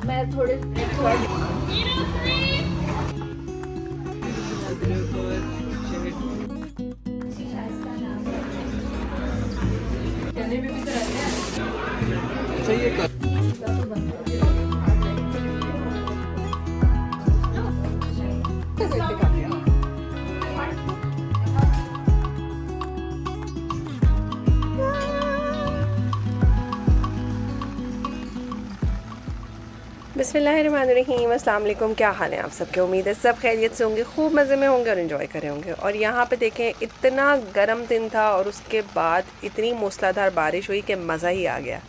मैं थोड़े बिस्मिल्लाहिर्रहमानिर्रहीम, अस्सलाम वालेकुम। क्या हाल है आप सबके? उम्मीद है सब खैरियत से होंगे, खूब मज़े में होंगे और इन्जॉय कर रहे होंगे। और यहाँ पे देखें, इतना गर्म दिन था और उसके बाद इतनी मूसलाधार बारिश हुई कि मज़ा ही आ गया।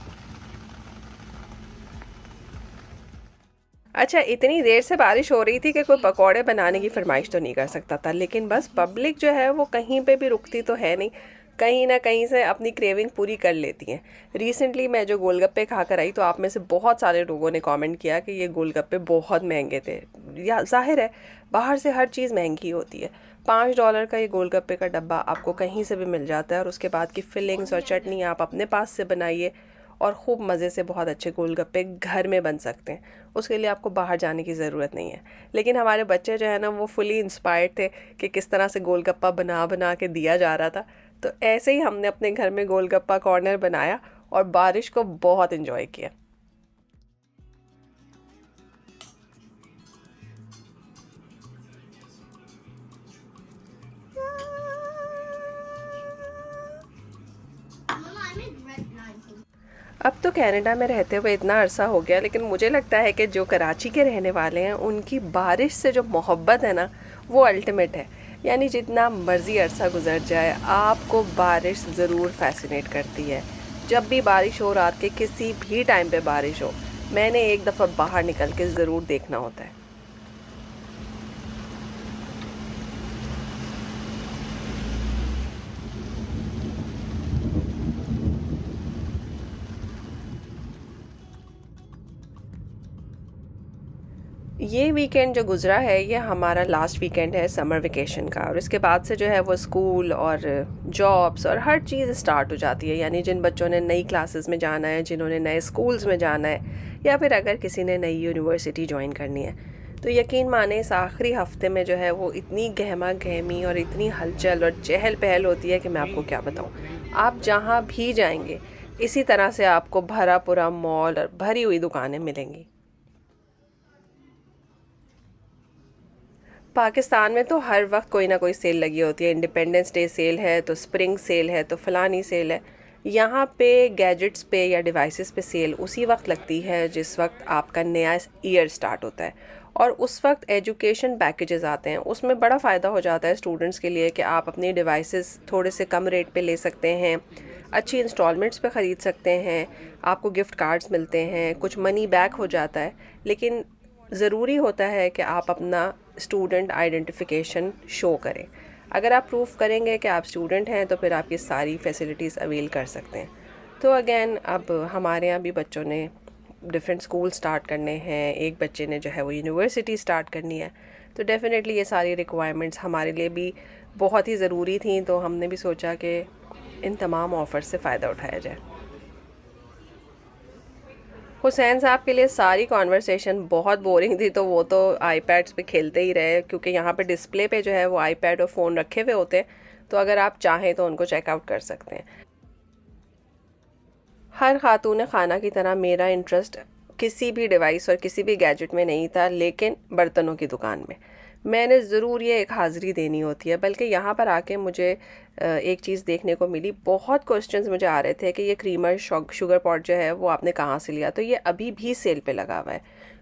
अच्छा, इतनी देर से बारिश हो रही थी कि कोई पकौड़े बनाने की फरमाइश तो नहीं कर सकता था, लेकिन बस पब्लिक जो है वो कहीं पे भी रुकती तो है नहीं, कहीं ना कहीं से अपनी क्रेविंग पूरी कर लेती हैं। रिसेंटली मैं जो गोलगप्पे खा कर आई तो आप में से बहुत सारे लोगों ने कमेंट किया कि ये गोलगप्पे बहुत महंगे थे। या जाहिर है, बाहर से हर चीज़ महंगी होती है। $5 का ये गोलगप्पे का डब्बा आपको कहीं से भी मिल जाता है और उसके बाद की फिलिंग्स और चटनी आप अपने पास से बनाइए और खूब मज़े से बहुत अच्छे गोलगप्पे घर में बन सकते हैं। उसके लिए आपको बाहर जाने की ज़रूरत नहीं है। लेकिन हमारे बच्चे जो है ना, वो फुली इंस्पायर्ड थे कि किस तरह से गोलगप्पा बना बना के दिया जा रहा था। तो ऐसे ही हमने अपने घर में गोलगप्पा कॉर्नर बनाया और बारिश को बहुत इन्जॉय किया। अब तो कनाडा में रहते हुए इतना अरसा हो गया, लेकिन मुझे लगता है कि जो कराची के रहने वाले हैं उनकी बारिश से जो मोहब्बत है ना, वो अल्टीमेट है। यानी जितना मर्ज़ी अरसा गुजर जाए, आपको बारिश ज़रूर फैसिनेट करती है। जब भी बारिश हो, रात के किसी भी टाइम पे बारिश हो, मैंने एक दफ़ा बाहर निकल के ज़रूर देखना होता है। ये वीकेंड जो गुज़रा है, ये हमारा लास्ट वीकेंड है समर वेकेशन का, और इसके बाद से जो है वो स्कूल और जॉब्स और हर चीज़ स्टार्ट हो जाती है। यानी जिन बच्चों ने नई क्लासेस में जाना है, जिन्होंने नए स्कूल्स में जाना है, या फिर अगर किसी ने नई यूनिवर्सिटी ज्वाइन करनी है, तो यकीन माने इस आखिरी हफ्ते में जो है वो इतनी गहमा गहमी और इतनी हलचल और चहल पहल होती है कि मैं आपको क्या बताऊँ। आप जहाँ भी जाएंगे, इसी तरह से आपको भरा पूरा मॉल और भरी हुई दुकानें मिलेंगी। पाकिस्तान में तो हर वक्त कोई ना कोई सेल लगी होती है। इंडिपेंडेंस डे सेल है तो स्प्रिंग सेल है तो फलानी सेल है। यहाँ पे गैजेट्स पे या डिवाइसेस पे सेल उसी वक्त लगती है जिस वक्त आपका नया ईयर स्टार्ट होता है, और उस वक्त एजुकेशन पैकेजेस आते हैं। उसमें बड़ा फ़ायदा हो जाता है स्टूडेंट्स के लिए कि आप अपनी डिवाइसेस थोड़े से कम रेट पे ले सकते हैं, अच्छी इंस्टॉलमेंट्स पे ख़रीद सकते हैं, आपको गिफ्ट कार्ड्स मिलते हैं, कुछ मनी बैक हो जाता है। लेकिन ज़रूरी होता है कि आप अपना स्टूडेंट आइडेंटिफिकेशन शो करें। अगर आप प्रूफ करेंगे कि आप स्टूडेंट हैं तो फिर आप ये सारी फैसिलिटीज़ अवेल कर सकते हैं। तो अगेन, अब हमारे यहाँ भी बच्चों ने डिफरेंट स्कूल स्टार्ट करने हैं, एक बच्चे ने जो है वो यूनिवर्सिटी स्टार्ट करनी है। तो डेफ़िनेटली ये सारी रिक्वायरमेंट्स हमारे लिए भी बहुत ही ज़रूरी थी, तो हमने भी सोचा कि इन तमाम ऑफ़र से फ़ायदा उठाया जाए। हुसैन साहब के लिए सारी कॉन्वर्सेशन बहुत बोरिंग थी, तो वो तो आईपैड्स पे खेलते ही रहे, क्योंकि यहाँ पे डिस्प्ले पे जो है वो आईपैड और फ़ोन रखे हुए होते हैं। तो अगर आप चाहें तो उनको चेकआउट कर सकते हैं। हर खातून खाना की तरह मेरा इंटरेस्ट किसी भी डिवाइस और किसी भी गैजेट में नहीं था, लेकिन बर्तनों की दुकान में मैंने ज़रूर ये एक हाज़िरी देनी होती है। बल्कि यहाँ पर आके मुझे एक चीज़ देखने को मिली। बहुत क्वेश्चंस मुझे आ रहे थे कि ये क्रीमर शुगर पॉट जो है वो आपने कहाँ से लिया। तो ये अभी भी सेल पे लगा हुआ है,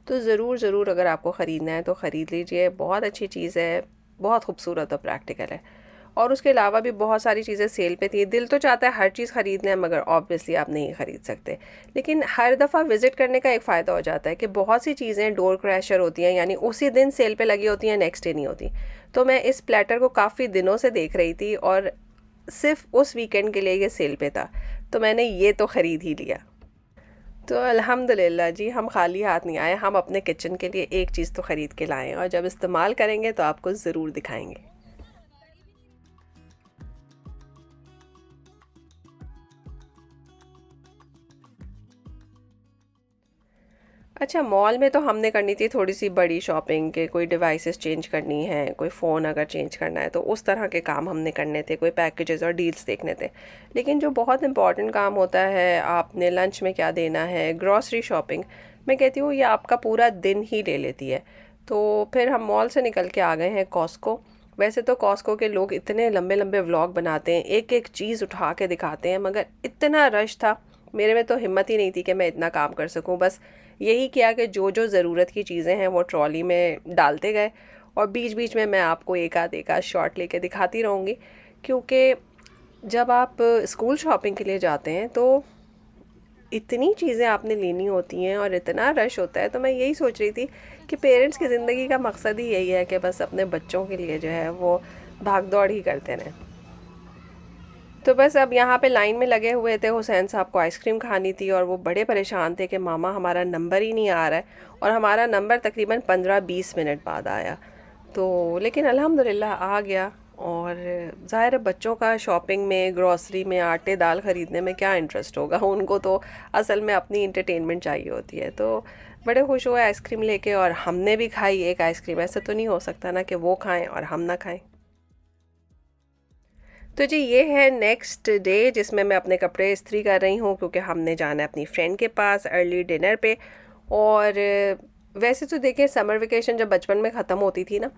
तो ज़रूर ज़रूर अगर आपको ख़रीदना है तो ख़रीद लीजिए। बहुत अच्छी चीज़ है, बहुत खूबसूरत और प्रैक्टिकल है। और उसके अलावा भी बहुत सारी चीज़ें सेल पे थी। दिल तो चाहता है हर चीज़ ख़रीदना है, मगर ऑब्वियसली आप नहीं ख़रीद सकते। लेकिन हर दफ़ा विज़िट करने का एक फ़ायदा हो जाता है कि बहुत सी चीज़ें डोर क्रैशर होती हैं, यानी उसी दिन सेल पे लगी होती हैं, नेक्स्ट डे नहीं होती। तो मैं इस प्लेटर को काफ़ी दिनों से देख रही थी और सिर्फ उस वीकेंड के लिए ये सेल पे था, तो मैंने ये तो ख़रीद ही लिया। तो अल्हम्दुलिल्लाह जी, हम खाली हाथ नहीं आए। हम अपने किचन के लिए एक चीज़ तो ख़रीद के लाएँ, और जब इस्तेमाल करेंगे तो आपको ज़रूर दिखाएंगे। अच्छा, मॉल में तो हमने करनी थी थोड़ी सी बड़ी शॉपिंग के, कोई डिवाइसेस चेंज करनी है, कोई फ़ोन अगर चेंज करना है तो उस तरह के काम हमने करने थे, कोई पैकेजेस और डील्स देखने थे। लेकिन जो बहुत इंपॉर्टेंट काम होता है, आपने लंच में क्या देना है, ग्रॉसरी शॉपिंग, मैं कहती हूँ ये आपका पूरा दिन ही ले लेती है। तो फिर हम मॉल से निकल के आ गए हैं कॉस्को। वैसे तो कॉस्को के लोग इतने लंबे लंबे व्लॉग बनाते हैं, एक एक चीज़ उठा के दिखाते हैं, मगर इतना रश था, मेरे में तो हिम्मत ही नहीं थी कि मैं इतना काम कर सकूं। बस यही किया कि जो जो ज़रूरत की चीज़ें हैं वो ट्रॉली में डालते गए, और बीच बीच में मैं आपको एक आध शॉट लेके दिखाती रहूँगी। क्योंकि जब आप स्कूल शॉपिंग के लिए जाते हैं तो इतनी चीज़ें आपने लेनी होती हैं और इतना रश होता है, तो मैं यही सोच रही थी कि पेरेंट्स की ज़िंदगी का मकसद ही यही है कि बस अपने बच्चों के लिए जो है वो भाग दौड़ ही करते रहें। तो बस अब यहाँ पे लाइन में लगे हुए थे, हुसैन साहब को आइसक्रीम खानी थी और वो बड़े परेशान थे कि मामा हमारा नंबर ही नहीं आ रहा है, और हमारा नंबर तकरीबन 15-20 मिनट बाद आया। तो लेकिन अल्हम्दुलिल्लाह आ गया। और ज़ाहिर है बच्चों का शॉपिंग में, ग्रॉसरी में, आटे दाल ख़रीदने में क्या इंटरेस्ट होगा, उनको तो असल में अपनी इंटरटेनमेंट चाहिए होती है। तो बड़े खुश हुए आइसक्रीम लेके, और हमने भी खाई एक आइसक्रीम। ऐसे तो नहीं हो सकता ना कि वो खाएं और हम ना खाएं। तो जी ये है नेक्स्ट डे जिसमें मैं अपने कपड़े इस्त्री कर रही हूँ, क्योंकि हमने जाना है अपनी फ्रेंड के पास अर्ली डिनर पे। और वैसे तो देखिए समर वेकेशन जब बचपन में ख़त्म होती थी ना,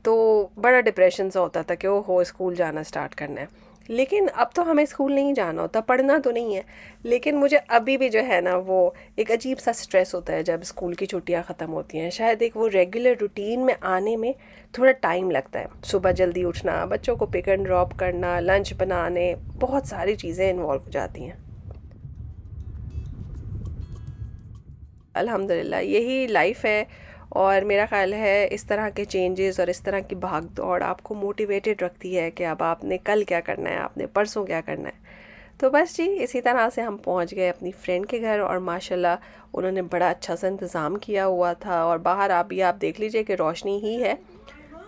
तो बड़ा डिप्रेशन सा होता था कि ओ हो स्कूल जाना स्टार्ट करना है। लेकिन अब तो हमें स्कूल नहीं जाना होता, पढ़ना तो नहीं है। लेकिन मुझे अभी भी जो है ना वो एक अजीब सा स्ट्रेस होता है जब स्कूल की छुट्टियां ख़त्म होती हैं। शायद एक वो रेगुलर रूटीन में आने में थोड़ा टाइम लगता है। सुबह जल्दी उठना, बच्चों को पिक एंड ड्रॉप करना, लंच बनाने, बहुत सारी चीज़ें इन्वॉल्व हो जाती हैं। अल्हम्दुलिल्लाह यही लाइफ है। और मेरा ख़्याल है इस तरह के चेंजेस और इस तरह की भाग दौड़ आपको मोटिवेटेड रखती है कि अब आपने कल क्या करना है, आपने परसों क्या करना है। तो बस जी इसी तरह से हम पहुंच गए अपनी फ्रेंड के घर, और माशाल्लाह उन्होंने बड़ा अच्छा सा इंतज़ाम किया हुआ था। और बाहर आप देख लीजिए कि रोशनी ही है।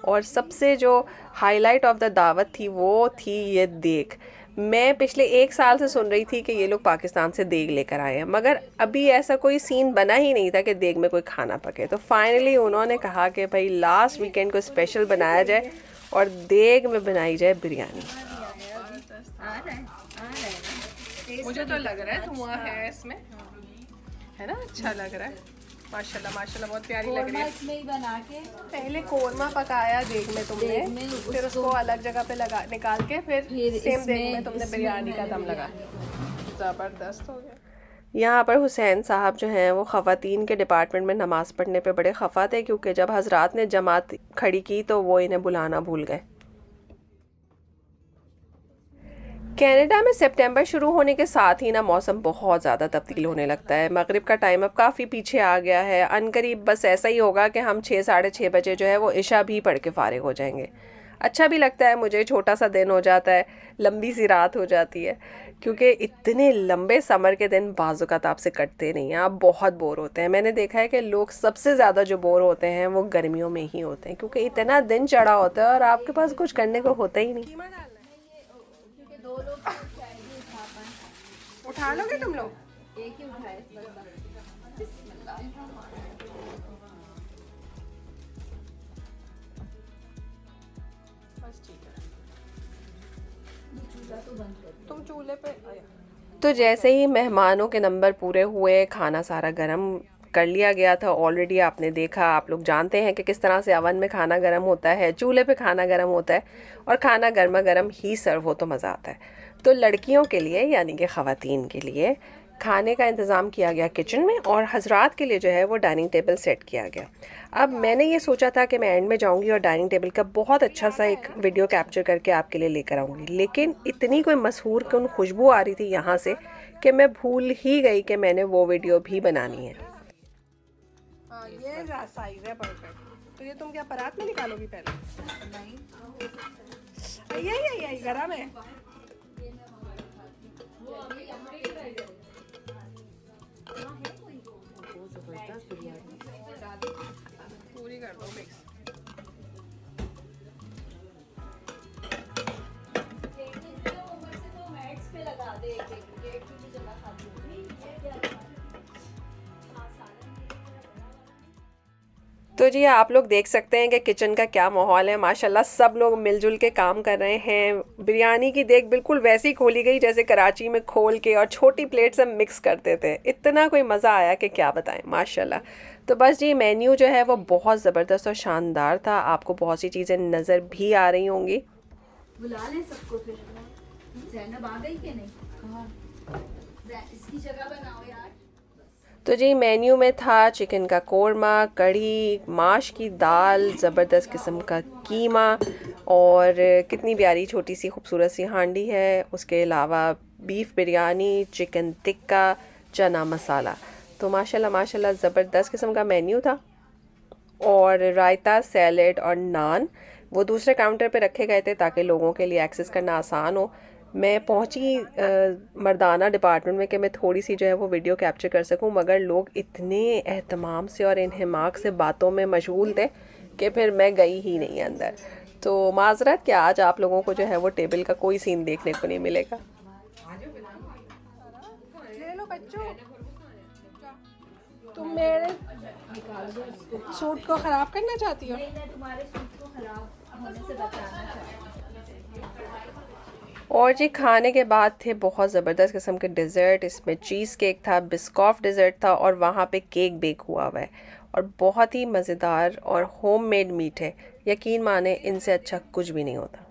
और सबसे जो हाईलाइट ऑफ द दावत थी वो थी ये देग। मैं पिछले 1 साल से सुन रही थी कि ये लोग पाकिस्तान से देग लेकर आए हैं, मगर अभी ऐसा कोई सीन बना ही नहीं था कि देग में कोई खाना पके। तो फाइनली उन्होंने कहा कि भाई लास्ट वीकेंड को स्पेशल बनाया जाए और देग में बनाई जाए बिरयानी। मुझे तो लग रहा है धुआं है इसमें, है ना, अच्छा लग रहा है। माशाल्लाह माशाल्लाह बहुत प्यारी लग रही है। इसमें ही बना के पहले कोरमा पकाया देग में तुमने, फिर उसको अलग जगह पे लगा निकाल के, फिर सेम देग में तुमने बिरयानी का दम लगा। ज़बरदस्त हो गया। यहाँ पर हुसैन साहब जो हैं वो ख़वातीन के डिपार्टमेंट में नमाज़ पढ़ने पे बड़े खफा थे, क्योंकि जब हजरात ने जमात खड़ी की तो वो इन्हें बुलाना भूल गए। कनाडा में सितंबर शुरू होने के साथ ही ना मौसम बहुत ज़्यादा तब्दील होने लगता है। मगरिब का टाइम अब काफ़ी पीछे आ गया है। अनकरीब बस ऐसा ही होगा कि हम 6-6:30 बजे जो है वो इशा भी पढ़ के फारिग हो जाएंगे। अच्छा भी लगता है मुझे, छोटा सा दिन हो जाता है, लंबी सी रात हो जाती है। क्योंकि इतने लंबे समर के दिन बाज़ात आपसे कटते नहीं हैं, आप बहुत बोर होते हैं। मैंने देखा है कि लोग सबसे ज़्यादा जो बोर होते हैं वो गर्मियों में ही होते हैं, क्योंकि इतना दिन चढ़ा होता है और आपके पास कुछ करने को होता ही नहीं। क्योंकि 2 लोग तो चाहिए उठा पाए। उठा लोगे तुम लोग? एक ही उठाए इस बार। बिस्मिल्लाह। बस ठीक है, चूल्हा तो बंद कर। तुम चूल्हे पे। तो जैसे ही मेहमानों के नंबर पूरे हुए, खाना सारा गरम कर लिया गया था। ऑलरेडी आपने देखा, आप लोग जानते हैं कि किस तरह से अवन में खाना गरम होता है, चूल्हे पे खाना गरम होता है, और खाना गर्मा गर्म ही सर्व हो तो मज़ा आता है। तो लड़कियों के लिए यानी कि ख़वातीन के लिए खाने का इंतज़ाम किया गया किचन में, और हजरात के लिए जो है वो डाइनिंग टेबल सेट किया गया। अब मैंने ये सोचा था कि मैं एंड में जाऊंगी और डाइनिंग टेबल का बहुत अच्छा सा एक वीडियो कैप्चर करके आपके लिए लेकर आऊँगी, लेकिन इतनी कोई मशहूर कौन खुशबू आ रही थी यहाँ से कि मैं भूल ही गई कि मैंने वो वीडियो भी बनानी है। ये साइज है परफेक्ट। तो ये तुम क्या परात में निकालोगी पहले? नहीं, यही गरम है। पूरी कर दो मिक्स। तो जी आप लोग देख सकते हैं कि किचन का क्या माहौल है। माशाल्लाह सब लोग मिलजुल के काम कर रहे हैं। बिरयानी की देग बिल्कुल वैसी खोली गई जैसे कराची में खोल के और छोटी प्लेट से मिक्स करते थे। इतना कोई मज़ा आया कि क्या बताएं माशाल्लाह। तो बस जी मेन्यू जो है वो बहुत ज़बरदस्त और शानदार था। आपको बहुत सी चीज़ें नज़र भी आ रही होंगी। बुला लें सबको फिर। ज़ैनब आ गई कि नहीं? कहाँ? इसकी जगह बनाओ यार। तो जी मेन्यू में था चिकन का कोरमा, कढ़ी, माश की दाल, ज़बरदस्त किस्म का कीमा और कितनी प्यारी छोटी सी खूबसूरत सी हांडी है। उसके अलावा बीफ बिरयानी, चिकन टिक्का, चना मसाला। तो माशाल्लाह माशाल्लाह ज़बरदस्त किस्म का मेन्यू था। और रायता, सैलेड और नान वो दूसरे काउंटर पे रखे गए थे ताकि लोगों के लिए एक्सेस करना आसान हो। मैं पहुंची मर्दाना डिपार्टमेंट में कि मैं थोड़ी सी जो है वो वीडियो कैप्चर कर सकूं, मगर लोग इतने एहतमाम से और इन्हमाक से बातों में मशगूल थे कि फिर मैं गई ही नहीं अंदर। तो माजरत कि आज आप लोगों को जो है वो टेबल का कोई सीन देखने को नहीं मिलेगा। ले लो बच्चों, तुम मेरे सूट को खराब करना चाहती हो? नहीं, मैं तुम्हारे सूट को खराब होने से बचाना चाहती और जी खाने के बाद थे बहुत ज़बरदस्त किस्म के डिज़र्ट। इसमें चीज़ केक था, बिस्कॉफ डिज़र्ट था और वहाँ पे केक बेक हुआ हुआ है और बहुत ही मज़ेदार और होममेड मीट है। यकीन माने इनसे अच्छा कुछ भी नहीं होता।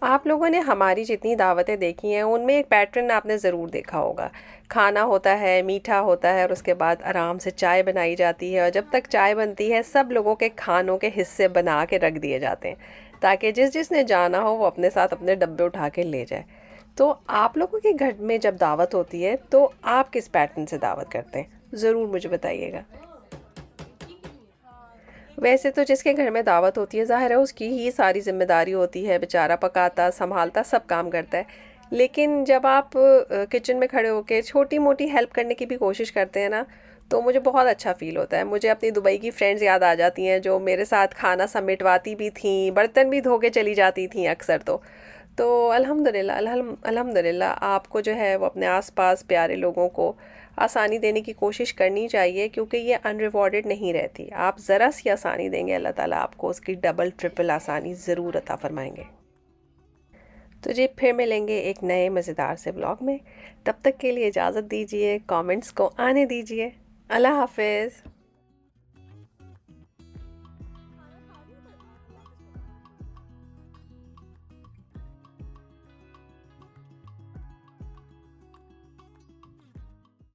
आप लोगों ने हमारी जितनी दावतें देखी हैं उनमें एक पैटर्न आपने ज़रूर देखा होगा। खाना होता है, मीठा होता है और उसके बाद आराम से चाय बनाई जाती है और जब तक चाय बनती है सब लोगों के खानों के हिस्से बना के रख दिए जाते हैं ताकि जिसने जाना हो वो अपने साथ अपने डब्बे उठा के ले जाए। तो आप लोगों के घर में जब दावत होती है तो आप किस पैटर्न से दावत करते हैं, ज़रूर मुझे बताइएगा। वैसे तो जिसके घर में दावत होती है ज़ाहिर है उसकी ही सारी जिम्मेदारी होती है, बेचारा पकाता संभालता सब काम करता है। लेकिन जब आप किचन में खड़े होकर छोटी मोटी हेल्प करने की भी कोशिश करते हैं ना तो मुझे बहुत अच्छा फ़ील होता है। मुझे अपनी दुबई की फ्रेंड्स याद आ जाती हैं जो मेरे साथ खाना समेटवाती भी थीं, बर्तन भी धो के चली जाती थीं अक्सर। तो अल्हम्दुलिल्लाह अल्हम्दुलिल्लाह आपको जो है वो अपने आसपास प्यारे लोगों को आसानी देने की कोशिश करनी चाहिए क्योंकि ये अनरिवॉर्डेड नहीं रहती। आप ज़रा सी आसानी देंगे अल्लाह ताला आपको उसकी डबल ट्रिपल आसानी ज़रूर अता फरमाएंगे। तो जी फिर मिलेंगे एक नए मज़ेदार से ब्लॉग में। तब तक के लिए इजाज़त दीजिए, कमेंट्स को आने दीजिए। अल्लाह हाफ़िज़।